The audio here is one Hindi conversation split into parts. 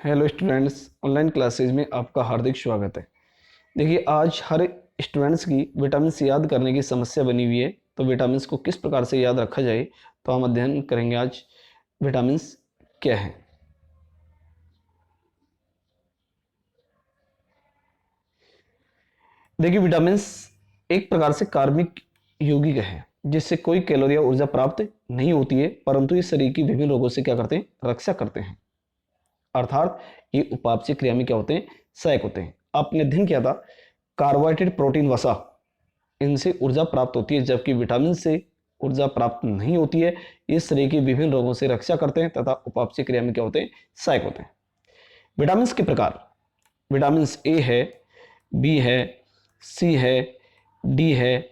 हेलो स्टूडेंट्स, ऑनलाइन क्लासेज में आपका हार्दिक स्वागत है। देखिए, आज हर स्टूडेंट्स की विटामिन सी याद करने की समस्या बनी हुई है। तो विटामिन को किस प्रकार से याद रखा जाए, तो हम अध्ययन करेंगे आज विटामिन क्या है। देखिए, विटामिन एक प्रकार से कार्बनिक यौगिक है जिससे कोई कैलोरी या ऊर्जा प्राप्त नहीं होती है, परंतु ये शरीर की विभिन्न रोगों से क्या करते हैं, रक्षा करते हैं। अर्थात ये उपापचय क्रिया में क्या होते हैं, सहायक होते हैं। आपने अध्ययन किया था कार्बोहाइड्रेट, प्रोटीन, वसा, इनसे ऊर्जा प्राप्त होती है, जबकि विटामिन से ऊर्जा प्राप्त नहीं होती है। इस शरीर की विभिन्न रोगों से रक्षा करते हैं तथा उपापचय क्रिया में क्या होते हैं, सहायक होते हैं। विटामिन के प्रकार विटामिन ए है, बी है, सी है, डी है,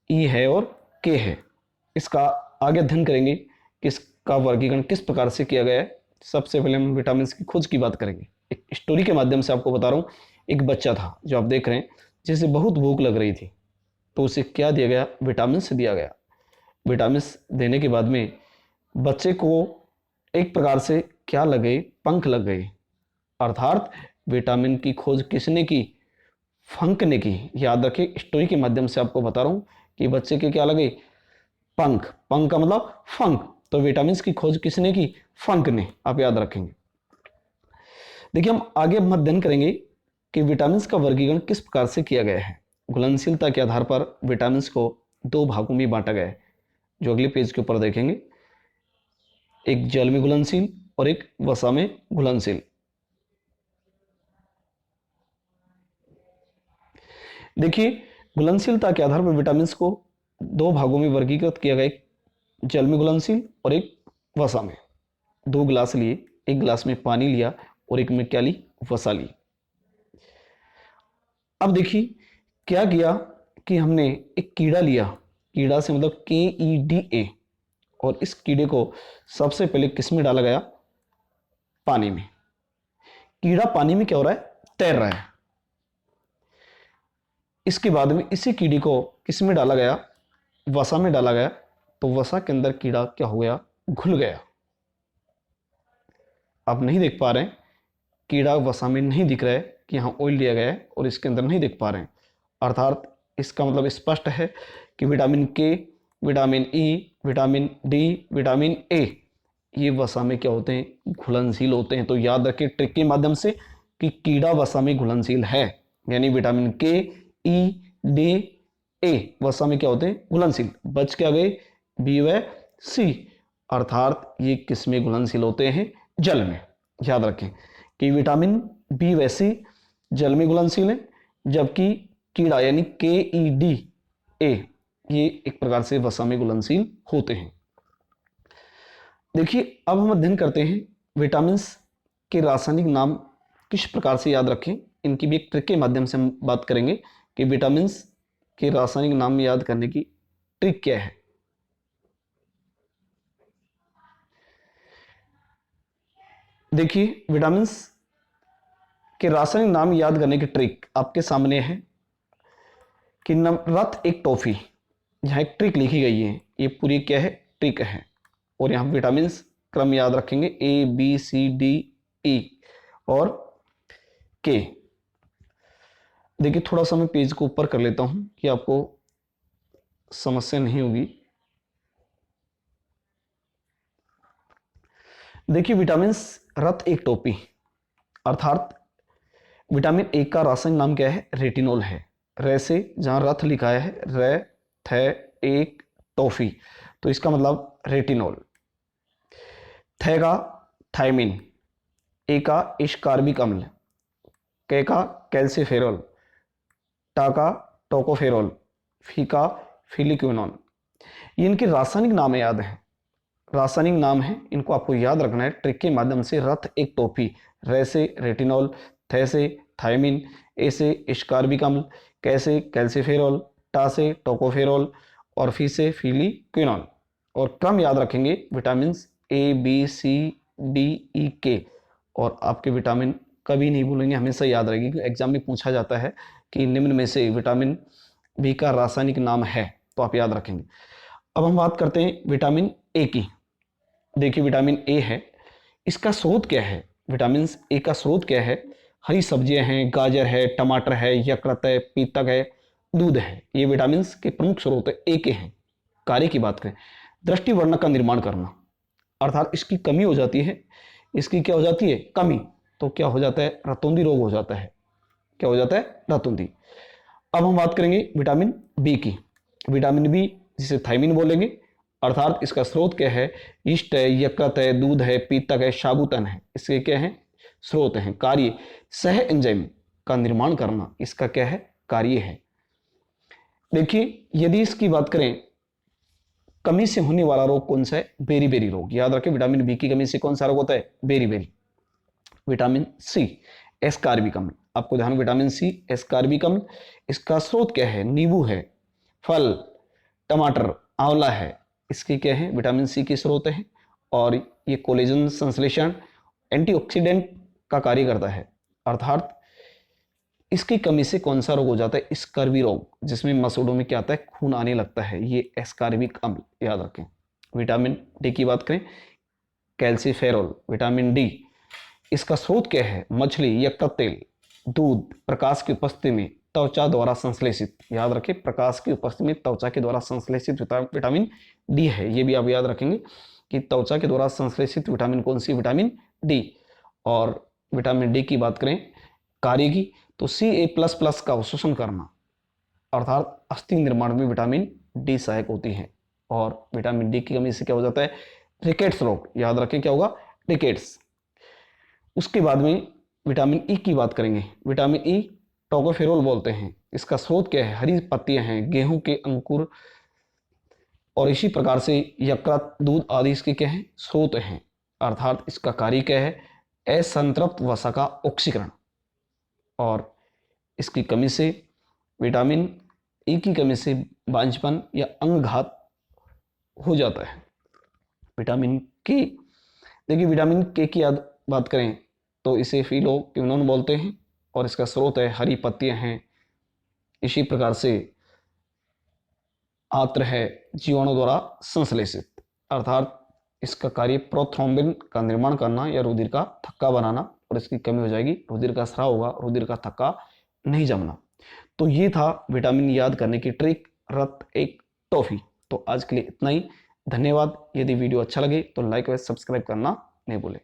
ई है और के है। इसका आगे अध्ययन करेंगे कि इसका वर्गीकरण किस प्रकार से किया गया है। सबसे पहले हम विटामिन की खोज की बात करेंगे। एक स्टोरी के माध्यम से आपको बता रहा हूँ। एक बच्चा था जो आप देख रहे हैं, जिसे बहुत भूख लग रही थी, तो उसे क्या दिया गया, विटामिन दिया गया। विटामिन देने के बाद में बच्चे को एक प्रकार से क्या लग गए, पंख लग गए। अर्थात विटामिन की खोज किसने की, फंक ने की। याद रखिए, स्टोरी के माध्यम से आपको बता रहा हूं कि बच्चे के क्या लगे, पंख। पंख का मतलब फंक। तो विटामिन की खोज किसने की, फंक ने। आप याद रखेंगे। देखिए, हम आगे अध्ययन करेंगे कि विटामिन का वर्गीकरण किस प्रकार से किया गया है। घुलनशीलता के आधार पर विटामिन को दो भागों में बांटा गया है, जो अगले पेज के ऊपर देखेंगे। एक जल में घुलनशील और एक वसा में घुलनशील। देखिए, घुलनशीलता के आधार पर विटामिन को दो भागों में वर्गीकृत किया गया, एक जल में घुलनशील और एक वसा में। दो गिलास लिए, एक गिलास में पानी लिया और एक में क्या ली, वसा ली। अब देखिए क्या किया कि हमने एक कीड़ा लिया। कीड़ा से मतलब KEDA। और इस कीड़े को सबसे पहले किस में डाला गया, पानी में। कीड़ा पानी में क्या हो रहा है, तैर रहा है। इसके बाद में इसी कीड़े को किस में डाला गया, वसा में डाला गया। तो वसा के अंदर कीड़ा क्या हो गया, घुल गया। आप नहीं देख पा रहे हैं, कीड़ा वसा में नहीं दिख रहा है कि यहाँ ऑयल दिया गया है, और इसके अंदर नहीं देख पा रहे हैं। अर्थात इसका मतलब स्पष्ट है कि विटामिन के, vitamin E, vitamin D, vitamin A, ये वसा में क्या होते हैं, घुलनशील होते हैं। तो याद रखिए ट्रिक के माध्यम से कि कीड़ा वसा में घुलनशील है, यानी विटामिन के, ई, डी, ए वसा में क्या होते हैं, घुलनशील। बच क्या गए, बी व सी। अर्थात ये किस में घुलनशील होते हैं, जल में। याद रखें कि विटामिन बी व सी जल में घुलनशील है, जबकि कीड़ा यानी KEDA ये एक प्रकार से वसा में घुलनशील होते हैं। देखिए, अब हम अध्ययन करते हैं विटामिन के रासायनिक नाम किस प्रकार से याद रखें। इनकी भी एक ट्रिक के माध्यम से हम बात करेंगे कि विटामिन के रासायनिक नाम याद करने की ट्रिक क्या है। देखिए, विटामिन के रासायनिक नाम याद करने की ट्रिक आपके सामने है कि रथ एक टॉफी। यहाँ एक ट्रिक लिखी गई है, ये पूरी क्या है, ट्रिक है। और यहाँ विटामिन क्रम याद रखेंगे, ABCDE और के। देखिए, थोड़ा सा मैं पेज को ऊपर कर लेता हूं कि आपको समस्या नहीं होगी। देखिए, विटामिन रथ एक टोपी। अर्थात विटामिन ए का रासायनिक नाम क्या है, रेटिनॉल है। रे से जहां रथ लिखा है, रे थे एक टॉफी, तो इसका मतलब रेटिनॉल। थे का थायमिन, ए का इस्कार्बिक अम्ल, के का कैल्सीफेरॉल, टा का टोकोफेरॉल, फी का फिलिक्विनॉन। ये इनके रासायनिक नाम याद है, रासायनिक नाम है, इनको आपको याद रखना है ट्रिक के माध्यम से। रथ एक टोफी, रे से रेटिनॉल, थे से थायमिन, ए से इस्कार्बिक अम्ल, कै से कैल्सीफेरॉल, टा से टोकोफेरॉल और फी से फिलिक्विनॉन। और क्रम याद रखेंगे विटामिन ABCDE, और आपके विटामिन कभी नहीं भूलेंगे, हमेशा याद रहेगी, क्योंकि एग्जाम में पूछा जाता है कि निम्न में से विटामिन बी का रासायनिक नाम है, तो आप याद रखेंगे। अब हम बात करते हैं विटामिन ए की। देखिए, विटामिन ए है, इसका स्रोत क्या है, विटामिन ए का स्रोत क्या है? हरी सब्जियां हैं, गाजर है, टमाटर है, यकृत है, पीतक है, दूध है। ये विटामिन के प्रमुख स्रोत ए के हैं। कार्य की बात करें, दृष्टिवर्णक का निर्माण करना, अर्थात इसकी कमी हो जाती है, इसकी क्या हो जाती है? कमी। तो क्या हो जाता है? रतौंधी रोग हो जाता है। क्या हो जाता है? रतौंधी। अब हम बात करेंगे विटामिन बी की। विटामिन बी जिसे थायमिन बोलेंगे, अर्थात इसका स्रोत क्या है? यीस्ट है, यकृत है, दूध है, पीतक है, साबुतन है। इसके क्या है? स्रोत हैं। कार्य, सह एंजाइम का निर्माण करना इसका क्या है? कार्य है। देखिए, यदि इसकी बात करें, कमी से होने वाला रोग कौन सा है? बेरी बेरी रोग। याद रखें, विटामिन बी की कमी से कौन सा रोग होता है? Beriberi. Vitamin C, ascorbic अम्ल। आपको ध्यान, विटामिन सी, एस्कार्बिक अम्ल। इसका स्रोत क्या है? नींबू है, फल, टमाटर, आंवला है। इसके क्या है? विटामिन सी के स्रोत है। और ये कोलेजन संश्लेषण, एंटीऑक्सीडेंट का कार्य करता है। अर्थात इसकी कमी से कौन सा रोग हो जाता है? स्कर्वी रोग, जिसमें मसूड़ों में क्या आता है? खून आने लगता है। ये एस्कार्बिक अम्ल। याद रखें। विटामिन डी की बात करें, कैल्सीफेरॉल, विटामिन डी। इसका स्रोत क्या है? मछली, यकृत तेल, दूध, प्रकाश की उपस्थिति में त्वचा द्वारा संश्लेषित। याद रखें, प्रकाश की उपस्थिति में त्वचा के द्वारा संश्लेषित विटामिन डी है। ये भी आप याद रखेंगे कि त्वचा के द्वारा संश्लेषित विटामिन कौन सी? Vitamin D. और विटामिन डी की बात करें कार्य की, तो Ca++ का अवशोषण करना, अर्थात अस्थि निर्माण में विटामिन डी सहायक होती है। और विटामिन डी की कमी से क्या हो जाता है? रिकेट्स रोग। याद रखें, क्या होगा? रिकेट्स। उसके बाद में विटामिन ई की बात करेंगे। विटामिन ई टोकोफेरोल बोलते हैं। इसका स्रोत क्या है? हरी पत्तियां हैं, गेहूं के अंकुर, और इसी प्रकार से यकृत, दूध आदि इसके क्या है? स्रोत हैं। अर्थात इसका कार्य क्या है? असंतृप्त वसा का ऑक्सीकरण। और इसकी कमी से, विटामिन ई की कमी से बांझपन या अंगघात हो जाता है। विटामिन के, देखिए विटामिन के की बात करें तो इसे फिलोक्विनोन बोलते हैं। और इसका स्रोत है हरी पत्तियां हैं। इसी प्रकार से आत्र है, जीवाणु द्वारा संश्लेषित। अर्थात इसका कार्य प्रोथ्रोम्बिन का निर्माण करना या रुधिर का थक्का बनाना। और इसकी कमी हो जाएगी, रुधिर का स्राव होगा, रुधिर का थक्का नहीं जमना। तो ये था विटामिन याद करने की ट्रिक, रत एक टॉफी। तो आज के लिए इतना ही। धन्यवाद। यदि वीडियो अच्छा लगे तो लाइक व सब्सक्राइब करना नहीं भूलें।